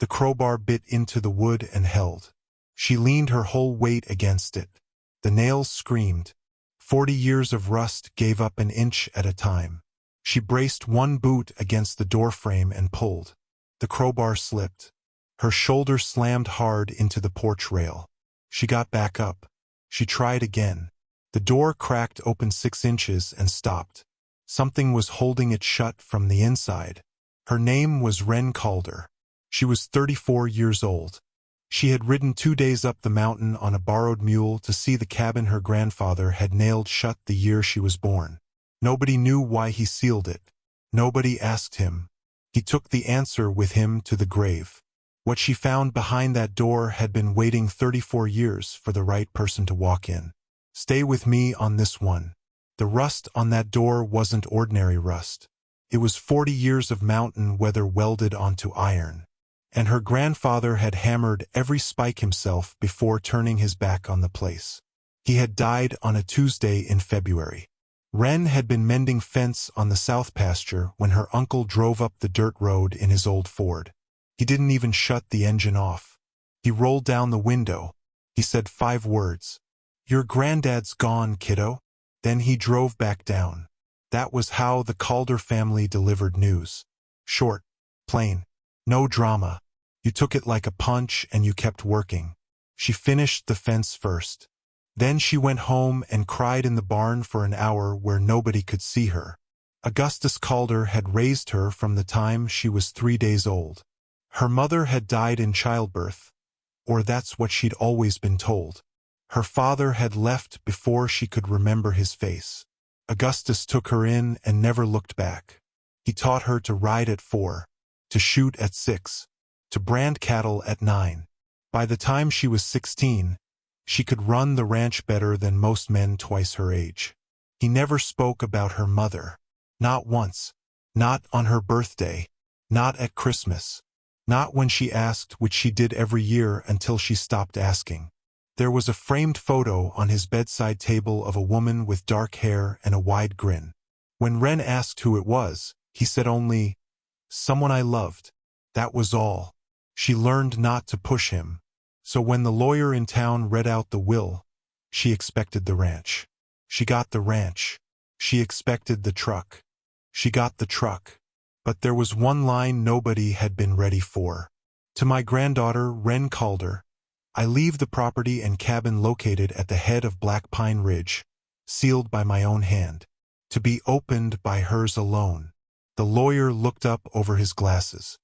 The crowbar bit into the wood and held. She leaned her whole weight against it. The nails screamed. 40 years of rust gave up an inch at a time. She braced one boot against the doorframe and pulled. The crowbar slipped. Her shoulder slammed hard into the porch rail. She got back up. She tried again. The door cracked open 6 inches and stopped. Something was holding it shut from the inside. Her name was Wren Calder. She was 34 years old. She had ridden 2 days up the mountain on a borrowed mule to see the cabin her grandfather had nailed shut the year she was born. Nobody knew why he sealed it. Nobody asked him. He took the answer with him to the grave. What she found behind that door had been waiting 34 years for the right person to walk in. Stay with me on this one. The rust on that door wasn't ordinary rust. It was 40 years of mountain weather welded onto iron. And her grandfather had hammered every spike himself before turning his back on the place. He had died on a Tuesday in February. Wren had been mending fence on the south pasture when her uncle drove up the dirt road in his old Ford. He didn't even shut the engine off. He rolled down the window. He said 5 words. "Your granddad's gone, kiddo." Then he drove back down. That was how the Calder family delivered news. Short, plain, no drama. You took it like a punch and you kept working. She finished the fence first. Then she went home and cried in the barn for an hour where nobody could see her. Augustus Calder had raised her from the time she was 3 days old. Her mother had died in childbirth, or that's what she'd always been told. Her father had left before she could remember his face. Augustus took her in and never looked back. He taught her to ride at 4, to shoot at 6, to brand cattle at 9. By the time she was 16, she could run the ranch better than most men twice her age. He never spoke about her mother. Not once. Not on her birthday. Not at Christmas. Not when she asked, which she did every year until she stopped asking. There was a framed photo on his bedside table of a woman with dark hair and a wide grin. When Wren asked who it was, he said only, "Someone I loved." That was all. She learned not to push him. So when the lawyer in town read out the will, she expected the ranch. She got the ranch. She expected the truck. She got the truck. But there was one line nobody had been ready for. To my granddaughter, Wren Calder, I leave the property and cabin located at the head of Black Pine Ridge, sealed by my own hand, to be opened by hers alone. The lawyer looked up over his glasses.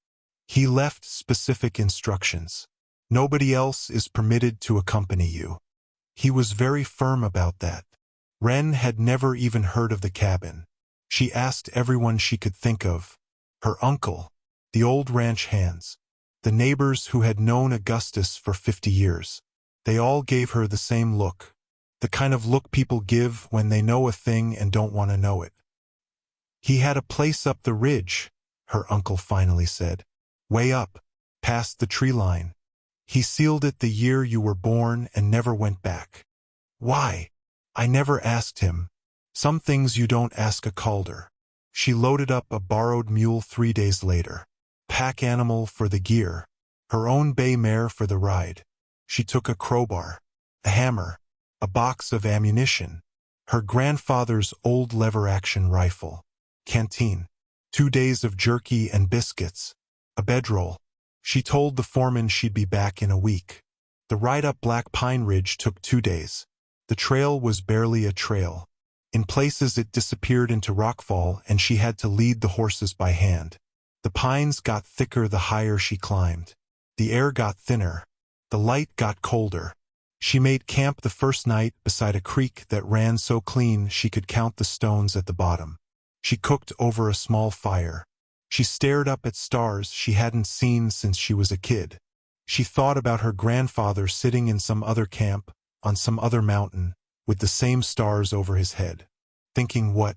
He left specific instructions. Nobody else is permitted to accompany you. He was very firm about that. Wren had never even heard of the cabin. She asked everyone she could think of. Her uncle, the old ranch hands, the neighbors who had known Augustus for 50 years. They all gave her the same look. The kind of look people give when they know a thing and don't want to know it. "He had a place up the ridge," her uncle finally said. "Way up, past the tree line. He sealed it the year you were born and never went back." "Why?" "I never asked him. Some things you don't ask a Calder." She loaded up a borrowed mule 3 days later. Pack animal for the gear. Her own bay mare for the ride. She took a crowbar, a hammer, a box of ammunition, her grandfather's old lever-action rifle, canteen, 2 days of jerky and biscuits, a bedroll. She told the foreman she'd be back in a week. The ride up Black Pine Ridge took 2 days. The trail was barely a trail. In places it disappeared into rockfall and she had to lead the horses by hand. The pines got thicker the higher she climbed. The air got thinner. The light got colder. She made camp the first night beside a creek that ran so clean she could count the stones at the bottom. She cooked over a small fire. She stared up at stars she hadn't seen since she was a kid. She thought about her grandfather sitting in some other camp, on some other mountain, with the same stars over his head. Thinking what?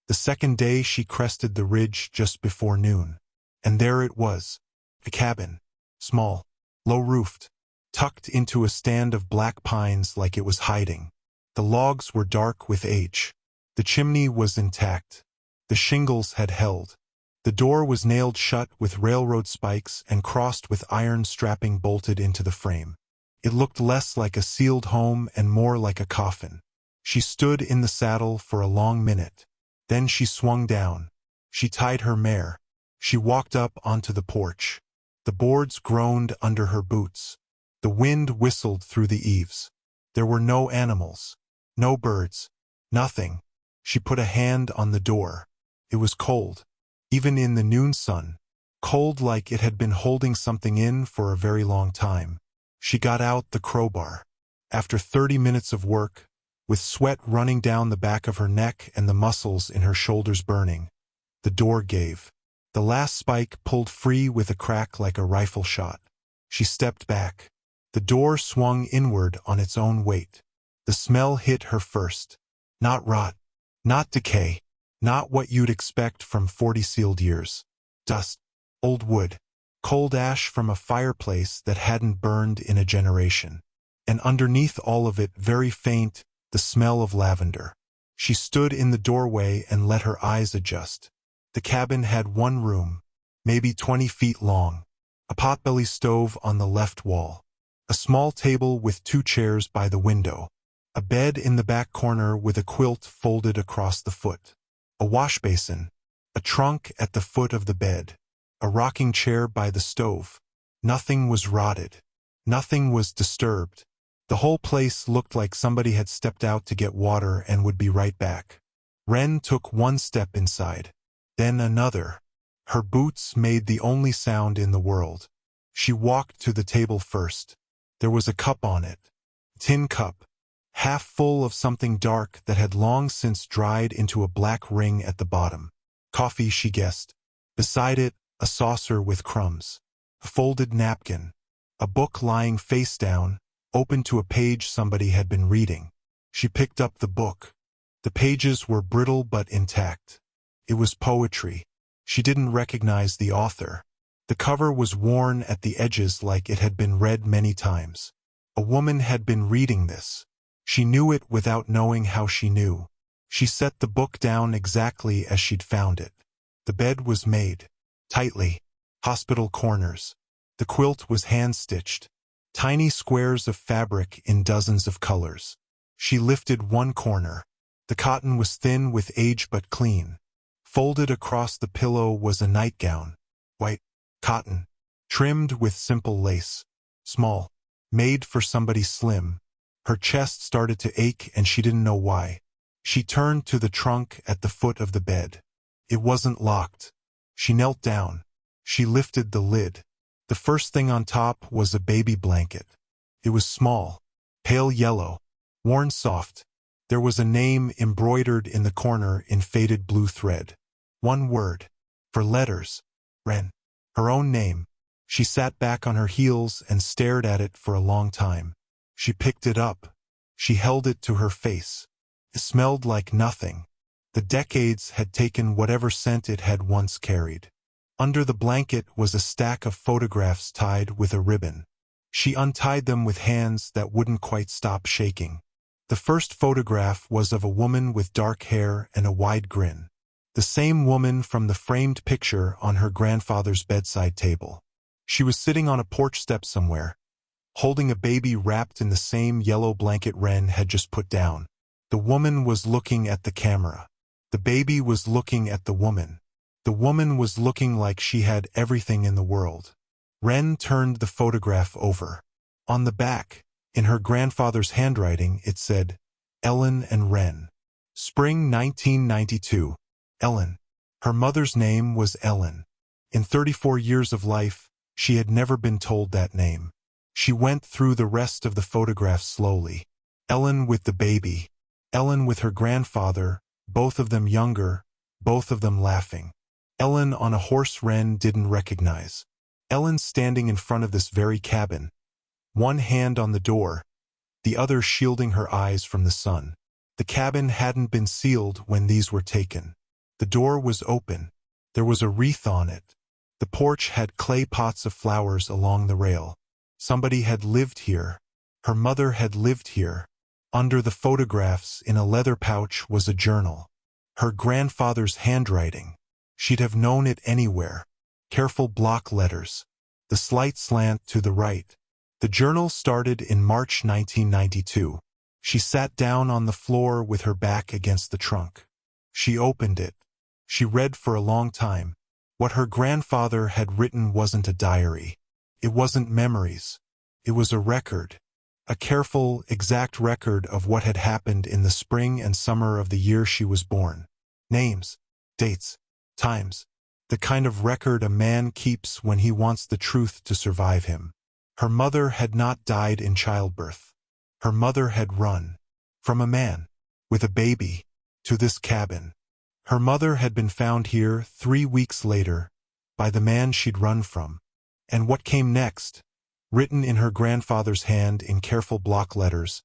The second day she crested the ridge just before noon. And there it was. A cabin. Small. Low-roofed. Tucked into a stand of black pines like it was hiding. The logs were dark with age. The chimney was intact. The shingles had held. The door was nailed shut with railroad spikes and crossed with iron strapping bolted into the frame. It looked less like a sealed home and more like a coffin. She stood in the saddle for a long minute. Then she swung down. She tied her mare. She walked up onto the porch. The boards groaned under her boots. The wind whistled through the eaves. There were no animals, no birds, nothing. She put a hand on the door. It was cold, even in the noon sun, cold like it had been holding something in for a very long time. She got out the crowbar. After 30 minutes of work, with sweat running down the back of her neck and the muscles in her shoulders burning, the door gave. The last spike pulled free with a crack like a rifle shot. She stepped back. The door swung inward on its own weight. The smell hit her first. Not rot, not decay, not what you'd expect from 40 sealed years. Dust, old wood, cold ash from a fireplace that hadn't burned in a generation. And underneath all of it, very faint, the smell of lavender. She stood in the doorway and let her eyes adjust. The cabin had one room, maybe 20 feet long, a potbelly stove on the left wall, a small table with 2 chairs by the window, a bed in the back corner with a quilt folded across the foot, a wash basin, a trunk at the foot of the bed, a rocking chair by the stove. Nothing was rotted. Nothing was disturbed. The whole place looked like somebody had stepped out to get water and would be right back. Wren took one step inside, then another. Her boots made the only sound in the world. She walked to the table first. There was a cup on it. Tin cup, half full of something dark that had long since dried into a black ring at the bottom. Coffee, she guessed. Beside it, a saucer with crumbs. A folded napkin. A book lying face down, open to a page somebody had been reading. She picked up the book. The pages were brittle but intact. It was poetry. She didn't recognize the author. The cover was worn at the edges like it had been read many times. A woman had been reading this. She knew it without knowing how she knew. She set the book down exactly as she'd found it. The bed was made. Tightly. Hospital corners. The quilt was hand-stitched. Tiny squares of fabric in dozens of colors. She lifted one corner. The cotton was thin with age but clean. Folded across the pillow was a nightgown. White. Cotton. Trimmed with simple lace. Small. Made for somebody slim. Her chest started to ache and she didn't know why. She turned to the trunk at the foot of the bed. It wasn't locked. She knelt down. She lifted the lid. The first thing on top was a baby blanket. It was small, pale yellow, worn soft. There was a name embroidered in the corner in faded blue thread. One word. For letters. Wren. Her own name. She sat back on her heels and stared at it for a long time. She picked it up. She held it to her face. It smelled like nothing. The decades had taken whatever scent it had once carried. Under the blanket was a stack of photographs tied with a ribbon. She untied them with hands that wouldn't quite stop shaking. The first photograph was of a woman with dark hair and a wide grin. The same woman from the framed picture on her grandfather's bedside table. She was sitting on a porch step somewhere, holding a baby wrapped in the same yellow blanket Wren had just put down. The woman was looking at the camera. The baby was looking at the woman. The woman was looking like she had everything in the world. Wren turned the photograph over. On the back, in her grandfather's handwriting, it said, Ellen and Wren. Spring 1992. Ellen. Her mother's name was Ellen. In 34 years of life, she had never been told that name. She went through the rest of the photographs slowly. Ellen with the baby. Ellen with her grandfather, both of them younger, both of them laughing. Ellen on a horse Wren didn't recognize. Ellen standing in front of this very cabin. One hand on the door, the other shielding her eyes from the sun. The cabin hadn't been sealed when these were taken. The door was open. There was a wreath on it. The porch had clay pots of flowers along the rail. Somebody had lived here. Her mother had lived here. Under the photographs, in a leather pouch, was a journal. Her grandfather's handwriting. She'd have known it anywhere. Careful block letters. The slight slant to the right. The journal started in March 1992. She sat down on the floor with her back against the trunk. She opened it. She read for a long time. What her grandfather had written wasn't a diary. It wasn't memories. It was a record. A careful, exact record of what had happened in the spring and summer of the year she was born. Names, dates, times. The kind of record a man keeps when he wants the truth to survive him. Her mother had not died in childbirth. Her mother had run. From a man, with a baby, to this cabin. Her mother had been found here 3 weeks later, by the man she'd run from. And what came next, written in her grandfather's hand in careful block letters,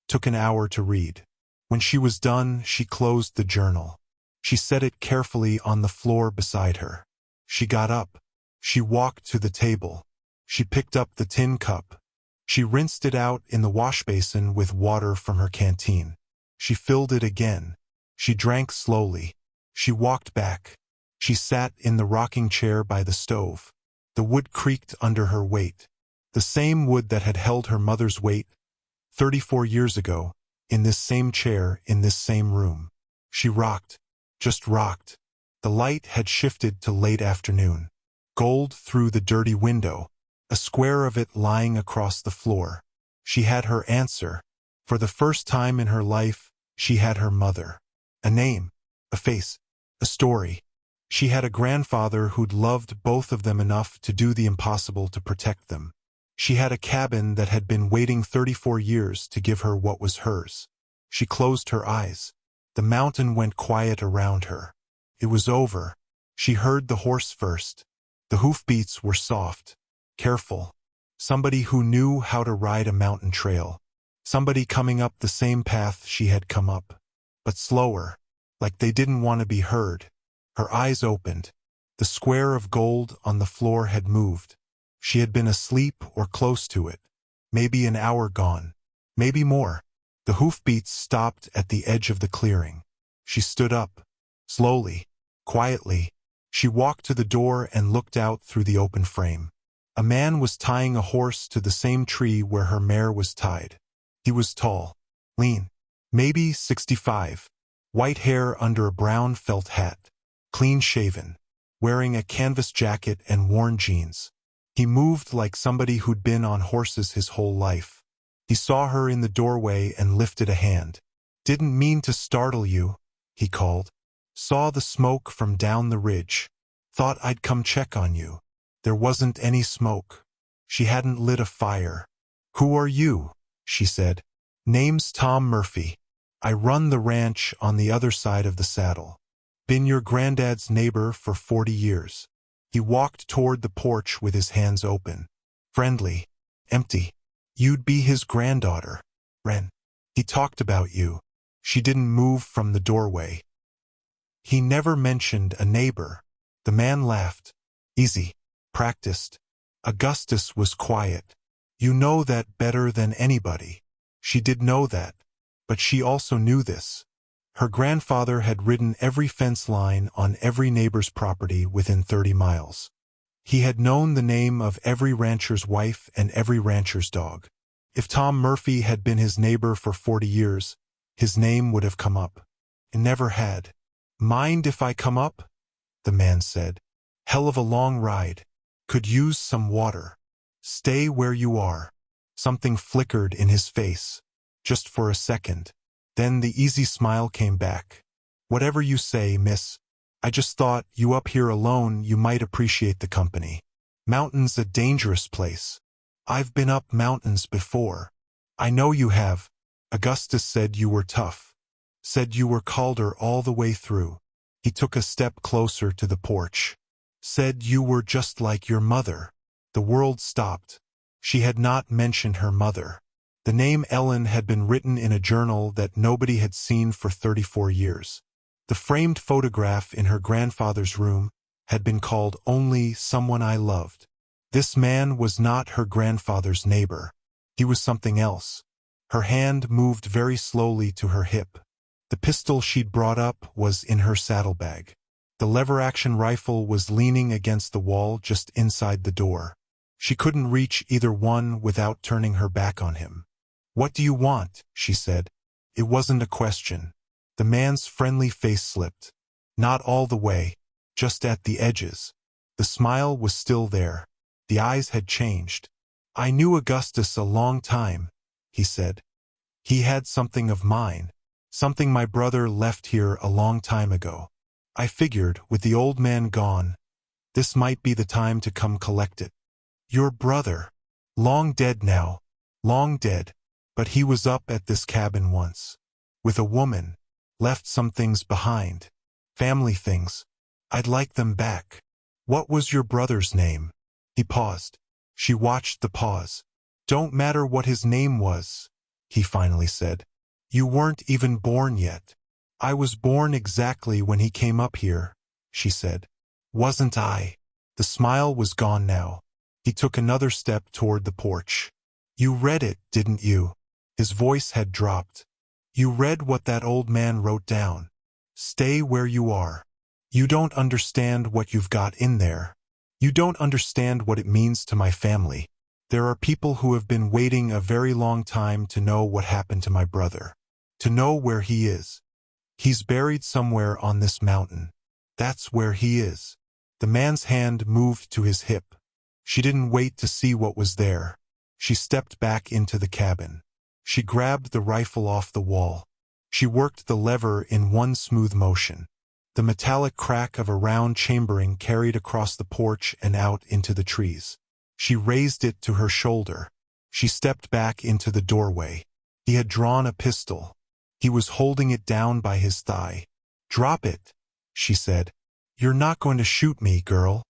took an hour to read. When she was done, she closed the journal. She set it carefully on the floor beside her. She got up. She walked to the table. She picked up the tin cup. She rinsed it out in the wash basin with water from her canteen. She filled it again. She drank slowly. She walked back. She sat in the rocking chair by the stove. The wood creaked under her weight. The same wood that had held her mother's weight 34 years ago, in this same chair, in this same room. She rocked. Just rocked. The light had shifted to late afternoon. Gold through the dirty window, a square of it lying across the floor. She had her answer. For the first time in her life, she had her mother. A name, a face, a story. She had a grandfather who'd loved both of them enough to do the impossible to protect them. She had a cabin that had been waiting 34 years to give her what was hers. She closed her eyes. The mountain went quiet around her. It was over. She heard the horse first. The hoofbeats were soft, careful. Somebody who knew how to ride a mountain trail. Somebody coming up the same path she had come up. But slower, like they didn't want to be heard. Her eyes opened. The square of gold on the floor had moved. She had been asleep or close to it. Maybe an hour gone. Maybe more. The hoofbeats stopped at the edge of the clearing. She stood up. Slowly, quietly. She walked to the door and looked out through the open frame. A man was tying a horse to the same tree where her mare was tied. He was tall, lean, maybe 65. White hair under a brown felt hat. Clean-shaven, wearing a canvas jacket and worn jeans. He moved like somebody who'd been on horses his whole life. He saw her in the doorway and lifted a hand. "Didn't mean to startle you," he called. "Saw the smoke from down the ridge. Thought I'd come check on you." There wasn't any smoke. She hadn't lit a fire. "Who are you?" she said. "Name's Tom Murphy. I run the ranch on the other side of the saddle. Been your granddad's neighbor for 40 years. He walked toward the porch with his hands open. Friendly. Empty. "You'd be his granddaughter, Ren. He talked about you." She didn't move from the doorway. "He never mentioned a neighbor." The man laughed. "Easy. Practiced." Augustus was quiet. "You know that better than anybody." She did know that. But she also knew this. Her grandfather had ridden every fence line on every neighbor's property within 30 miles. He had known the name of every rancher's wife and every rancher's dog. If Tom Murphy had been his neighbor for 40 years, his name would have come up. It never had. "Mind if I come up?" the man said. "Hell of a long ride. Could use some water." "Stay where you are." Something flickered in his face. Just for a second. Then the easy smile came back. "Whatever you say, miss. I just thought, you up here alone, you might appreciate the company. Mountain's a dangerous place. I've been up mountains before." "I know you have." Augustus said you were tough. Said you were Calder all the way through. He took a step closer to the porch. "Said you were just like your mother." The world stopped. She had not mentioned her mother. The name Ellen had been written in a journal that nobody had seen for 34 years. The framed photograph in her grandfather's room had been called "Only Someone I Loved." This man was not her grandfather's neighbor. He was something else. Her hand moved very slowly to her hip. The pistol she'd brought up was in her saddlebag. The lever-action rifle was leaning against the wall just inside the door. She couldn't reach either one without turning her back on him. "What do you want?" she said. It wasn't a question. The man's friendly face slipped. Not all the way, just at the edges. The smile was still there. The eyes had changed. "I knew Augustus a long time," he said. "He had something of mine. Something my brother left here a long time ago. I figured, with the old man gone, this might be the time to come collect it." "Your brother. Long dead now. Long dead. But he was up at this cabin once. With a woman. Left some things behind. Family things. I'd like them back." "What was your brother's name?" He paused. She watched the pause. "Don't matter what his name was," he finally said. "You weren't even born yet." "I was born exactly when he came up here," she said. "Wasn't I?" The smile was gone now. He took another step toward the porch. "You read it, didn't you?" His voice had dropped. "You read what that old man wrote down. Stay where you are. You don't understand what you've got in there. You don't understand what it means to my family. There are people who have been waiting a very long time to know what happened to my brother. To know where he is. He's buried somewhere on this mountain. That's where he is." The man's hand moved to his hip. She didn't wait to see what was there. She stepped back into the cabin. She grabbed the rifle off the wall. She worked the lever in one smooth motion. The metallic crack of a round chambering carried across the porch and out into the trees. She raised it to her shoulder. She stepped back into the doorway. He had drawn a pistol. He was holding it down by his thigh. "Drop it," she said. "You're not going to shoot me, girl.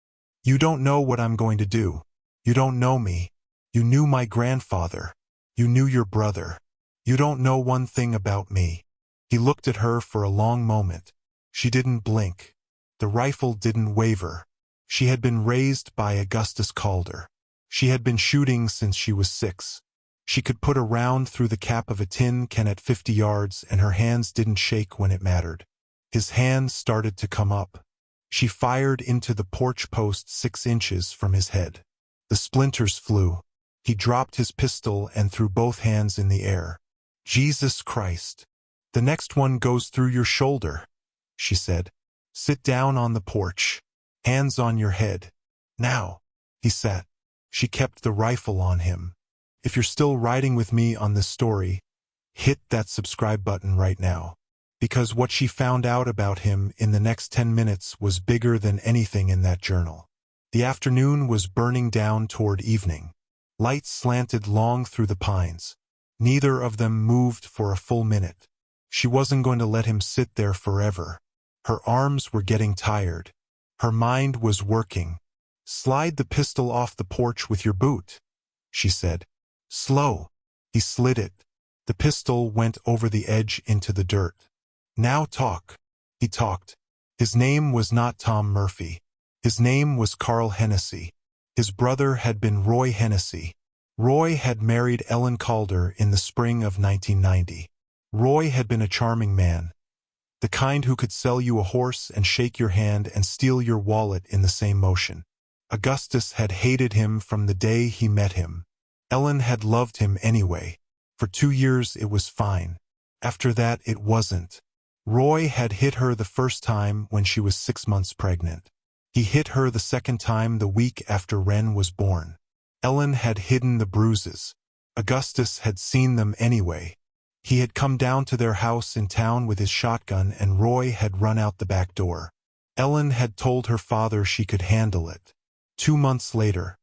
You don't know what I'm going to do. You don't know me. You knew my grandfather. You knew your brother. You don't know one thing about me." He looked at her for a long moment. She didn't blink. The rifle didn't waver. She had been raised by Augustus Calder. She had been shooting since she was 6. She could put a round through the cap of a tin can at 50 yards, and her hands didn't shake when it mattered. His hand started to come up. She fired into the porch post 6 inches from his head. The splinters flew. He dropped his pistol and threw both hands in the air. "Jesus Christ. The next one goes through your shoulder," she said. "Sit down on the porch. Hands on your head. Now." He sat. She kept the rifle on him. If you're still riding with me on this story, hit that subscribe button right now. Because what she found out about him in the next 10 minutes was bigger than anything in that journal. The afternoon was burning down toward evening. Light slanted long through the pines. Neither of them moved for a full minute. She wasn't going to let him sit there forever. Her arms were getting tired. Her mind was working. "Slide the pistol off the porch with your boot," she said. "Slow." He slid it. The pistol went over the edge into the dirt. "Now talk." He talked. His name was not Tom Murphy. His name was Carl Hennessy. His brother had been Roy Hennessy. Roy had married Ellen Calder in the spring of 1990. Roy had been a charming man. The kind who could sell you a horse and shake your hand and steal your wallet in the same motion. Augustus had hated him from the day he met him. Ellen had loved him anyway. For 2 years it was fine. After that it wasn't. Roy had hit her the first time when she was 6 months pregnant. He hit her the second time the week after Wren was born. Ellen had hidden the bruises. Augustus had seen them anyway. He had come down to their house in town with his shotgun, and Roy had run out the back door. Ellen had told her father she could handle it. 2 months later,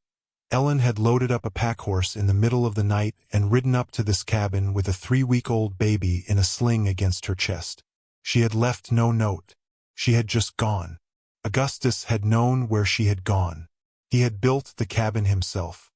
Ellen had loaded up a packhorse in the middle of the night and ridden up to this cabin with a 3-week-old baby in a sling against her chest. She had left no note. She had just gone. Augustus had known where she had gone. He had built the cabin himself.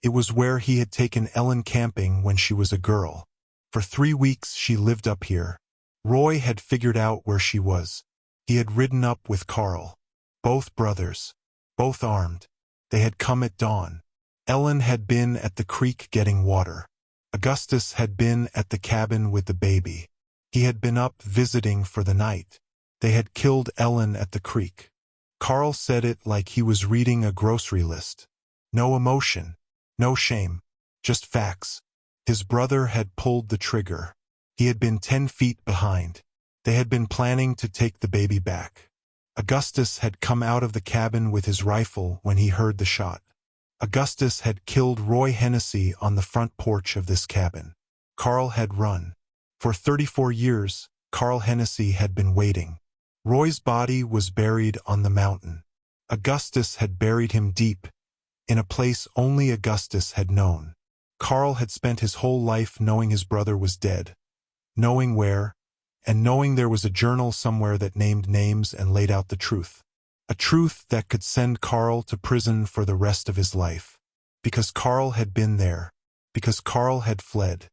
It was where he had taken Ellen camping when she was a girl. For 3 weeks she lived up here. Roy had figured out where she was. He had ridden up with Carl. Both brothers. Both armed. They had come at dawn. Ellen had been at the creek getting water. Augustus had been at the cabin with the baby. He had been up visiting for the night. They had killed Ellen at the creek. Carl said it like he was reading a grocery list. No emotion, no shame, just facts. His brother had pulled the trigger. He had been 10 feet behind. They had been planning to take the baby back. Augustus had come out of the cabin with his rifle when he heard the shot. Augustus had killed Roy Hennessy on the front porch of this cabin. Carl had run. For 34 years, Carl Hennessy had been waiting. Roy's body was buried on the mountain. Augustus had buried him deep, in a place only Augustus had known. Carl had spent his whole life knowing his brother was dead, knowing where, and knowing there was a journal somewhere that named names and laid out the truth. A truth that could send Carl to prison for the rest of his life. Because Carl had been there. Because Carl had fled.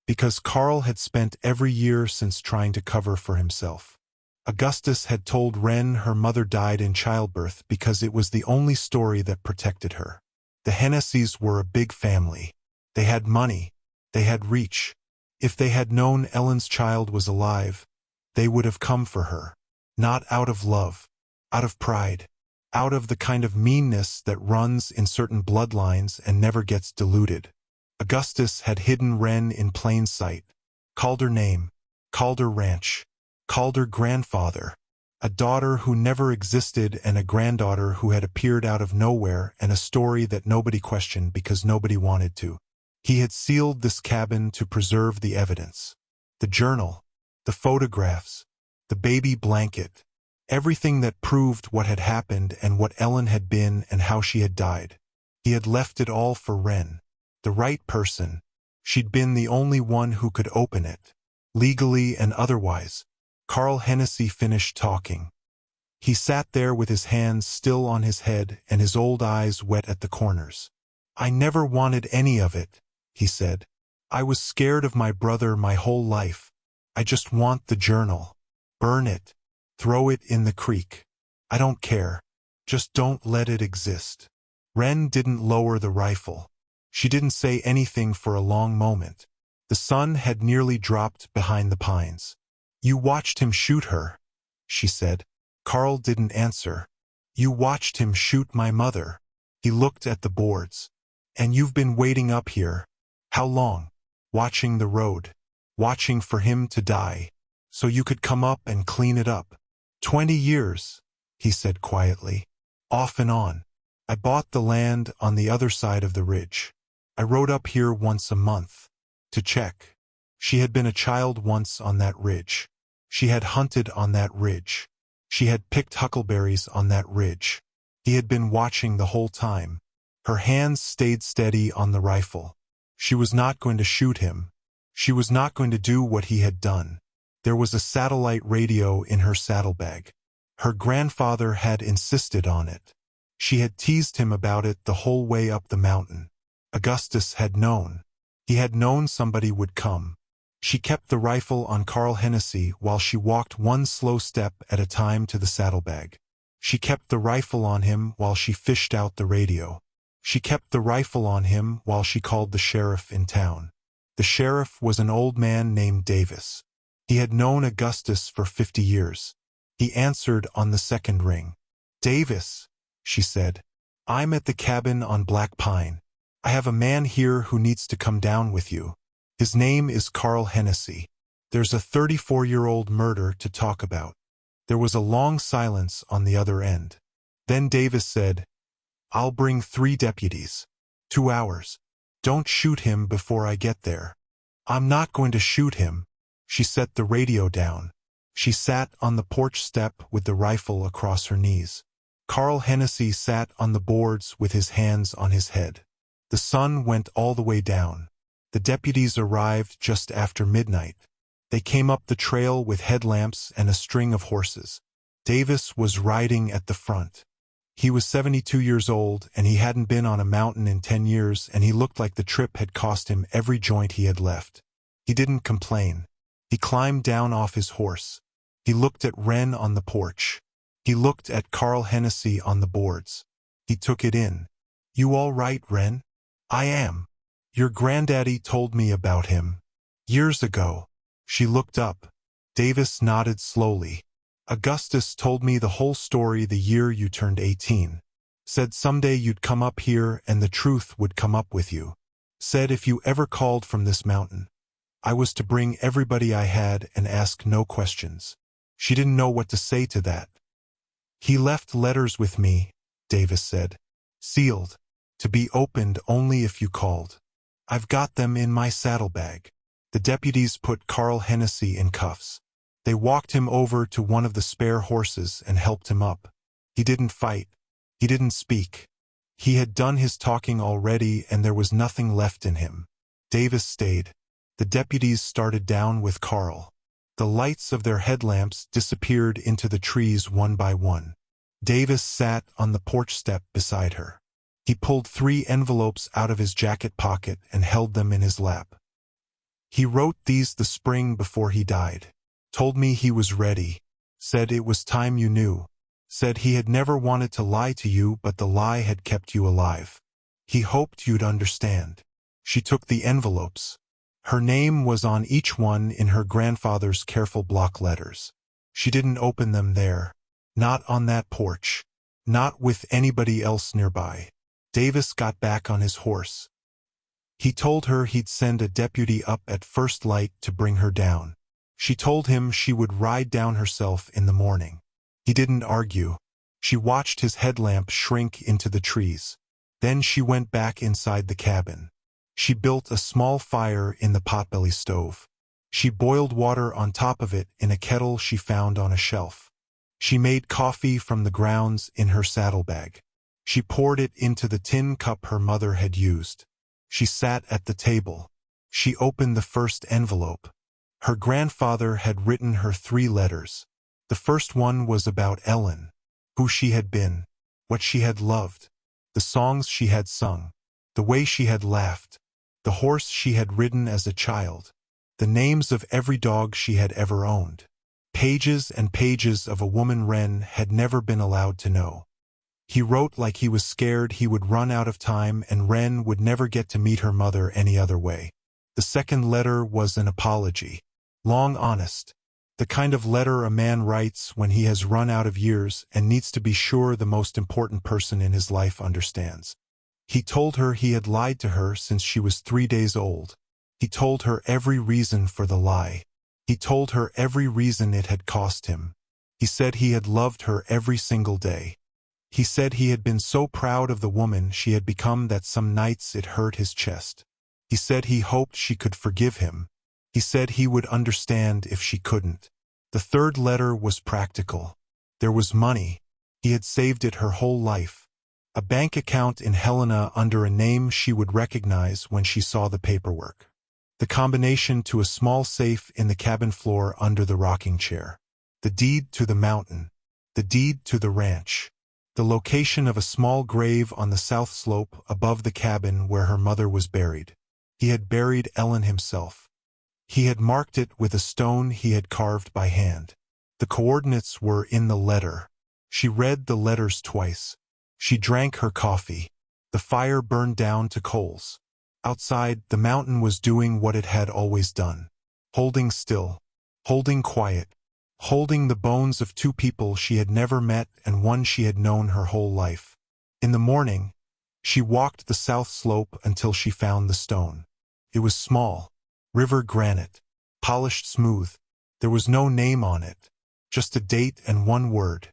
Because Carl had spent every year since trying to cover for himself. Augustus had told Wren her mother died in childbirth because it was the only story that protected her. The Hennessys were a big family. They had money. They had reach. If they had known Ellen's child was alive, they would have come for her. Not out of love. Out of pride. Out of the kind of meanness that runs in certain bloodlines and never gets diluted. Augustus had hidden Wren in plain sight. Called her name. Called her ranch. Called her grandfather. A daughter who never existed and a granddaughter who had appeared out of nowhere and a story that nobody questioned because nobody wanted to. He had sealed this cabin to preserve the evidence. The journal. The photographs. The baby blanket. Everything that proved what had happened and what Ellen had been and how she had died. He had left it all for Wren. The right person. She'd been the only one who could open it. Legally and otherwise. Carl Hennessy finished talking. He sat there with his hands still on his head and his old eyes wet at the corners. I never wanted any of it, he said. I was scared of my brother my whole life. I just want the journal. Burn it. Throw it in the creek. I don't care. Just don't let it exist. Wren didn't lower the rifle. She didn't say anything for a long moment. The sun had nearly dropped behind the pines. You watched him shoot her, she said. Carl didn't answer. You watched him shoot my mother. He looked at the boards. And you've been waiting up here. How long? Watching the road. Watching for him to die. So you could come up and clean it up. 20 years, he said quietly. Off and on. I bought the land on the other side of the ridge. I rode up here once a month. To check. She had been a child once on that ridge. She had hunted on that ridge. She had picked huckleberries on that ridge. He had been watching the whole time. Her hands stayed steady on the rifle. She was not going to shoot him. She was not going to do what he had done. There was a satellite radio in her saddlebag. Her grandfather had insisted on it. She had teased him about it the whole way up the mountain. Augustus had known. He had known somebody would come. She kept the rifle on Carl Hennessy while she walked one slow step at a time to the saddlebag. She kept the rifle on him while she fished out the radio. She kept the rifle on him while she called the sheriff in town. The sheriff was an old man named Davis. He had known Augustus for 50 years. He answered on the second ring. Davis, she said. I'm at the cabin on Black Pine. I have a man here who needs to come down with you. His name is Carl Hennessy. There's a 34-year-old murder to talk about. There was a long silence on the other end. Then Davis said, I'll bring 3 deputies. 2 hours. Don't shoot him before I get there. I'm not going to shoot him. She set the radio down. She sat on the porch step with the rifle across her knees. Carl Hennessy sat on the boards with his hands on his head. The sun went all the way down. The deputies arrived just after midnight. They came up the trail with headlamps and a string of horses. Davis was riding at the front. He was 72 years old, and he hadn't been on a mountain in 10 years, and he looked like the trip had cost him every joint he had left. He didn't complain. He climbed down off his horse. He looked at Wren on the porch. He looked at Carl Hennessy on the boards. He took it in. You all right, Wren? I am. Your granddaddy told me about him. Years ago. She looked up. Davis nodded slowly. Augustus told me the whole story the year you turned 18. Said someday you'd come up here and the truth would come up with you. Said if you ever called from this mountain, I was to bring everybody I had and ask no questions. She didn't know what to say to that. He left letters with me, Davis said. Sealed. To be opened only if you called. I've got them in my saddlebag. The deputies put Carl Hennessy in cuffs. They walked him over to one of the spare horses and helped him up. He didn't fight. He didn't speak. He had done his talking already and there was nothing left in him. Davis stayed. The deputies started down with Carl. The lights of their headlamps disappeared into the trees one by one. Davis sat on the porch step beside her. He pulled 3 envelopes out of his jacket pocket and held them in his lap. He wrote these the spring before he died. Told me he was ready. Said it was time you knew. Said he had never wanted to lie to you, but the lie had kept you alive. He hoped you'd understand. She took the envelopes. Her name was on each one in her grandfather's careful block letters. She didn't open them there. Not on that porch. Not with anybody else nearby. Davis got back on his horse. He told her he'd send a deputy up at first light to bring her down. She told him she would ride down herself in the morning. He didn't argue. She watched his headlamp shrink into the trees. Then she went back inside the cabin. She built a small fire in the potbelly stove. She boiled water on top of it in a kettle she found on a shelf. She made coffee from the grounds in her saddlebag. She poured it into the tin cup her mother had used. She sat at the table. She opened the first envelope. Her grandfather had written her 3 letters. The first one was about Ellen, who she had been, what she had loved, the songs she had sung, the way she had laughed, the horse she had ridden as a child, the names of every dog she had ever owned. Pages and pages of a woman Wren had never been allowed to know. He wrote like he was scared he would run out of time and Wren would never get to meet her mother any other way. The second letter was an apology. Long, honest. The kind of letter a man writes when he has run out of years and needs to be sure the most important person in his life understands. He told her he had lied to her since she was 3 days old. He told her every reason for the lie. He told her every reason it had cost him. He said he had loved her every single day. He said he had been so proud of the woman she had become that some nights it hurt his chest. He said he hoped she could forgive him. He said he would understand if she couldn't. The third letter was practical. There was money. He had saved it her whole life. A bank account in Helena under a name she would recognize when she saw the paperwork. The combination to a small safe in the cabin floor under the rocking chair. The deed to the mountain. The deed to the ranch. The location of a small grave on the south slope above the cabin where her mother was buried. He had buried Ellen himself. He had marked it with a stone he had carved by hand. The coordinates were in the letter. She read the letters twice. She drank her coffee. The fire burned down to coals. Outside, the mountain was doing what it had always done. Holding still. Holding quiet. Holding the bones of 2 people she had never met and one she had known her whole life. In the morning, she walked the south slope until she found the stone. It was small. River granite. Polished smooth. There was no name on it. Just a date and one word.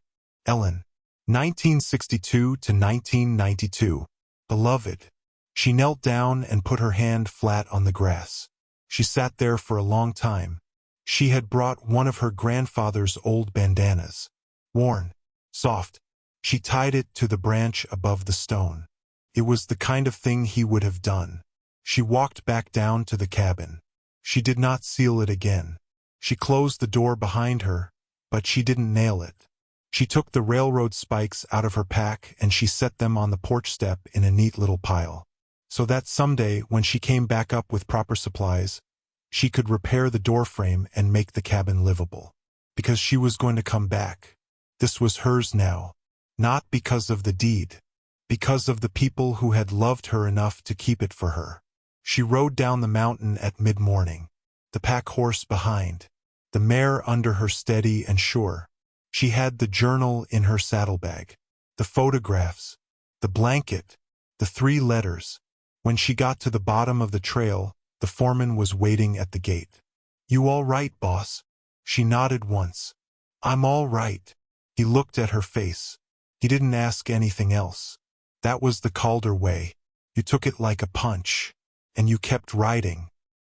Ellen. 1962 to 1992. Beloved. She knelt down and put her hand flat on the grass. She sat there for a long time. She had brought one of her grandfather's old bandanas. Worn. Soft. She tied it to the branch above the stone. It was the kind of thing he would have done. She walked back down to the cabin. She did not seal it again. She closed the door behind her, but she didn't nail it. She took the railroad spikes out of her pack and she set them on the porch step in a neat little pile. So that someday, when she came back up with proper supplies, she could repair the doorframe and make the cabin livable. Because she was going to come back. This was hers now. Not because of the deed. Because of the people who had loved her enough to keep it for her. She rode down the mountain at mid-morning. The pack horse behind. The mare under her steady and sure. She had the journal in her saddlebag, the photographs, the blanket, the 3 letters. When she got to the bottom of the trail, the foreman was waiting at the gate. "You all right, boss?" She nodded once. "I'm all right." He looked at her face. He didn't ask anything else. That was the Calder way. You took it like a punch. And you kept riding.